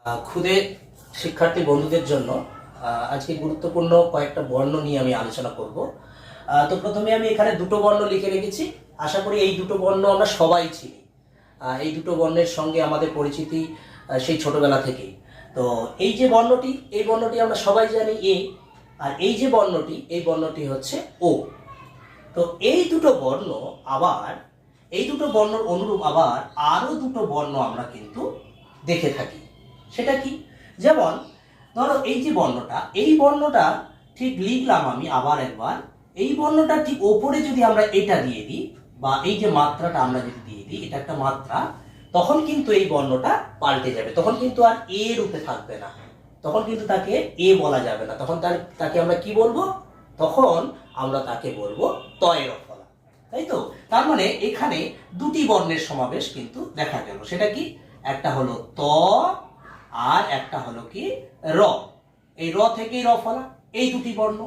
খুদে শিক্ষার্থী বন্ধুদের জন্য আজকে গুরুত্বপূর্ণ কয়েকটা বর্ণ নিয়ে আমি আলোচনা করব। তো প্রথমে আমি এখানে দুটো বর্ণ লিখে রেখেছি। আশা করি এই দুটো বর্ণ আমরা সবাই চিনি। এই দুটো বর্ণের সঙ্গে আমাদের পরিচিতি সেই ছোটবেলা থেকেই। তো এই যে বর্ণটি, এই বর্ণটি আমরা সবাই জানি এ, আর এই যে বর্ণটি, এই বর্ণটি হচ্ছে ও। তো এই দুটো বর্ণ আবার, এই দুটো বর্ণর অনুরূপ আবার আরো দুটো বর্ণ আমরা কিন্তু দেখে থাকি। সেটা কি? যেমন ধরো এই যে বর্ণটা, এই বর্ণটা ঠিক লিখলাম আমি আবার একবার। এই বর্ণটা ঠিক ওপরে যদি আমরা এটা দিয়ে দিই, বা এই যে মাত্রাটা আমরা যদি দিয়ে দিই, এটা একটা মাত্রা, তখন কিন্তু এই বর্ণটা পাল্টে যাবে। তখন কিন্তু আর এ রূপে থাকবে না, তখন কিন্তু তাকে এ বলা যাবে না। তখন তাকে আমরা কি বলবো? তখন আমরা তাকে বলবো তয়ের ফলা। তাই তো? তার মানে এখানে দুটি বর্ণের সমাবেশ কিন্তু দেখা গেল। সেটা কি? একটা হলো ত, আর একটা হলো কি র। এই র থেকেই র ফলা, এই দুটি বর্ণ।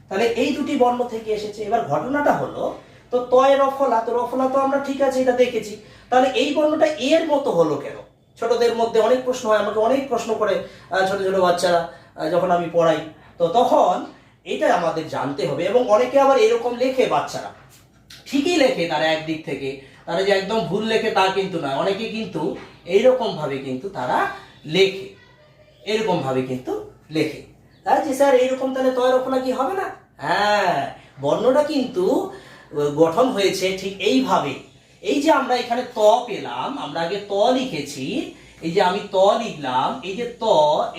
তাহলে এই দুটি বর্ণ থেকে এসেছে। এবার ঘটনাটা হলো, তো তয় র ফলা, তো র ফলা তো আমরা ঠিক আছে এটা দেখেছি। তাহলে এই বর্ণটা এর মতো হলো কেন? ছোটদের মধ্যে অনেক প্রশ্ন হয়, আমাকে অনেক প্রশ্ন করে ছোট ছোট বাচ্চারা যখন আমি পড়াই। তো তখন এটা আমাদের জানতে হবে। এবং অনেকে আবার এরকম লেখে, বাচ্চারা ঠিকই লেখে, তারা একদিক থেকে, তারা যে একদম ভুল লেখে তা কিন্তু নয়। অনেকে কিন্তু এইরকম ভাবে কিন্তু তারা লেখে, এরকম ভাবে কিন্তু লেখে। জি স্যার এইরকম তাহলে তয় রফলা কি হবে না? হ্যাঁ, বর্ণটা কিন্তু গঠন হয়েছে ঠিক এইভাবে। এই যে আমরা এখানে ত পেলাম, আমরা আগে ত লিখেছি, এই যে আমি ত লিখলাম, এই যে ত,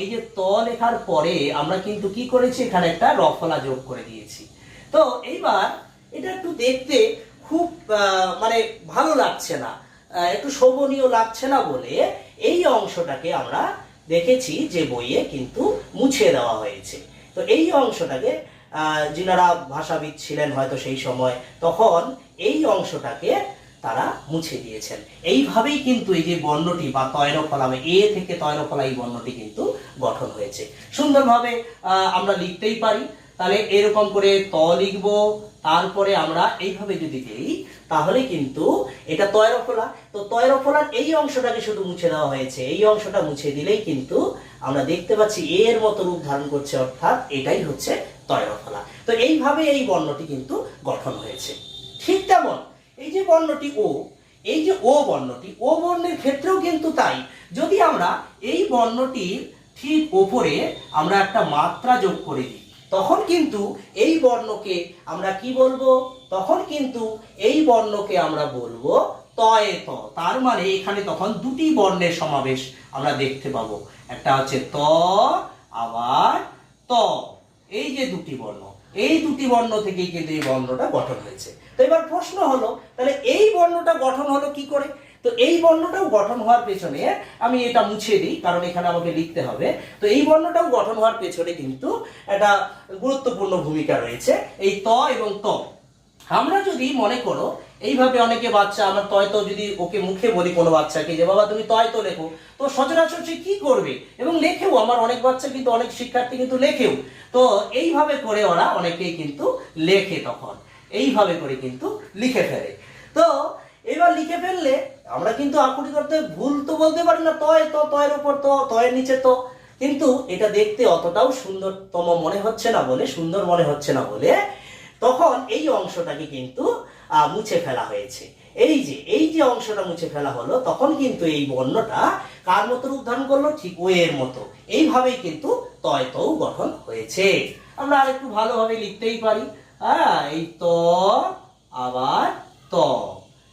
এই যে ত লেখার পরে আমরা কিন্তু কি করেছি? এখানে একটা রফলা যোগ করে দিয়েছি। তো এইবার এটা একটু দেখতে খুব মানে ভালো লাগছে না, একটু শোভনীয় লাগছে না বলে এই অংশটাকে আমরা দেখেছি যে বইয়ে কিন্তু মুছে দেওয়া হয়েছে। তো এই অংশটাকে যিনারা ভাষাবিদ ছিলেন হয়তো সেই সময়, তখন এই অংশটাকে তারা মুছে দিয়েছেন। এইভাবেই কিন্তু এই যে বর্ণটি বা তয়রফলা, এ থেকে তয়রফলা, এই বর্ণটি কিন্তু গঠন হয়েছে। সুন্দরভাবে আমরা লিখতেই পারি। তাহলে এরকম করে ত লিখব, তারপরে আমরা এইভাবে যদি দিই, তাহলে কিন্তু এটা তয়রফলা। তো তয়রফলার এই অংশটাকে শুধু মুছে দেওয়া হয়েছে। এই অংশটা মুছে দিলেই কিন্তু আমরা দেখতে পাচ্ছি এর মতো রূপ ধারণ করছে, অর্থাৎ এটাই হচ্ছে তয়রফলা। তো এইভাবে এই বর্ণটি কিন্তু গঠন হয়েছে। ঠিক তেমন এই যে বর্ণটি ও, এই যে ও বর্ণটি, ও বর্ণের ক্ষেত্রেও কিন্তু তাই। যদি আমরা এই বর্ণটির ঠিক ওপরে আমরা একটা মাত্রা যোগ করে দিই, তখন কিন্তু এই বর্ণকে আমরা কি বলবো? তখন কিন্তু এই বর্ণকে আমরা বলবো তয়ে ত। তার মানে এখানে তখন দুটি বর্ণের সমাবেশ আমরা দেখতে পাবো। একটা হচ্ছে ত, আবার ত। এই যে দুটি বর্ণ, এই দুটি বর্ণ থেকেই কিন্তু এই বর্ণটা গঠন হয়েছে। তো এবার প্রশ্ন হলো, তাহলে এই বর্ণটা গঠন হলো কি করে? তো এই বর্ণটাও গঠন হওয়ার পেছনে, আমি এটা মুছে দিই কারণ এখানে আমাকে লিখতে হবে। তো এই বর্ণটাও গঠন হওয়ার পেছনে কিন্তু একটা গুরুত্বপূর্ণ ভূমিকা রয়েছে, এই ত এবং ত। আমরা যদি মনে করো এইভাবে, অনেকে বাচ্চা, আমার তয় তো যদি ওকে মুখে বলি কোনো বাচ্চাকে যে বাবা তুমি তয় তো লেখো, তো সচরাচর সে কি করবে? এবং লেখেও, আমার অনেক বাচ্চা কিন্তু, অনেক শিক্ষার্থী কিন্তু লেখেও। তো এইভাবে করে ওরা অনেকেই কিন্তু লেখে, তখন এইভাবে করে কিন্তু লিখে ফেলে। তো এবার লিখে ফেললে আমরা কিন্তু আকুতি করতে ভুল তো বলতে পারি না, তয় তো, তয়ের উপর তো, তয়ের নিচে তো। কিন্তু এটা দেখতে অতটাও সুন্দরতম মনে হচ্ছে না বলে, সুন্দর মনে হচ্ছে না বলে তখন এই অংশটাকে কিন্তু মুছে ফেলা হয়েছে। এই যে অংশটা মুছে ফেলা হলো, তখন কিন্তু এই বর্ণটা কার মতো রূপ ধারণ করলো? ঠিক ও এর মতো। এইভাবেই কিন্তু তয় তও গঠন হয়েছে। আমরা আরেকটু ভালোভাবে লিখতেই পারি। এই ত আবার ত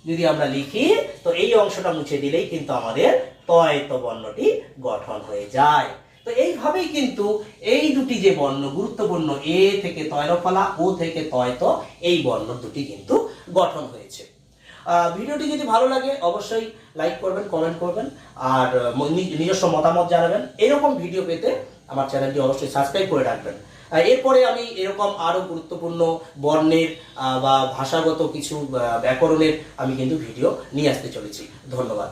যদি আমরা লিখি, তো এই অংশটা মুছে দিলেই কিন্তু আমাদের তয় ত বর্ণটি গঠন হয়ে যায়। তো এইভাবেই কিন্তু এই দুটি যে বর্ণ গুরুত্বপূর্ণ, এ থেকে তয়রফলা, ও থেকে তয় ত, এই বর্ণ দুটি কিন্তু গঠন হয়েছে। ভিডিওটি যদি ভালো লাগে অবশ্যই লাইক করবেন, কমেন্ট করবেন, আর নিজস্ব মতামত জানাবেন। এরকম ভিডিও পেতে আমার চ্যানেলটি অবশ্যই সাবস্ক্রাইব করে রাখবেন। এরপরে আমি এরকম আরো গুরুত্বপূর্ণ বর্ণের বা ভাষাগত কিছু ব্যাকরণের আমি কিন্তু ভিডিও নিয়ে আসতে চলেছি। ধন্যবাদ।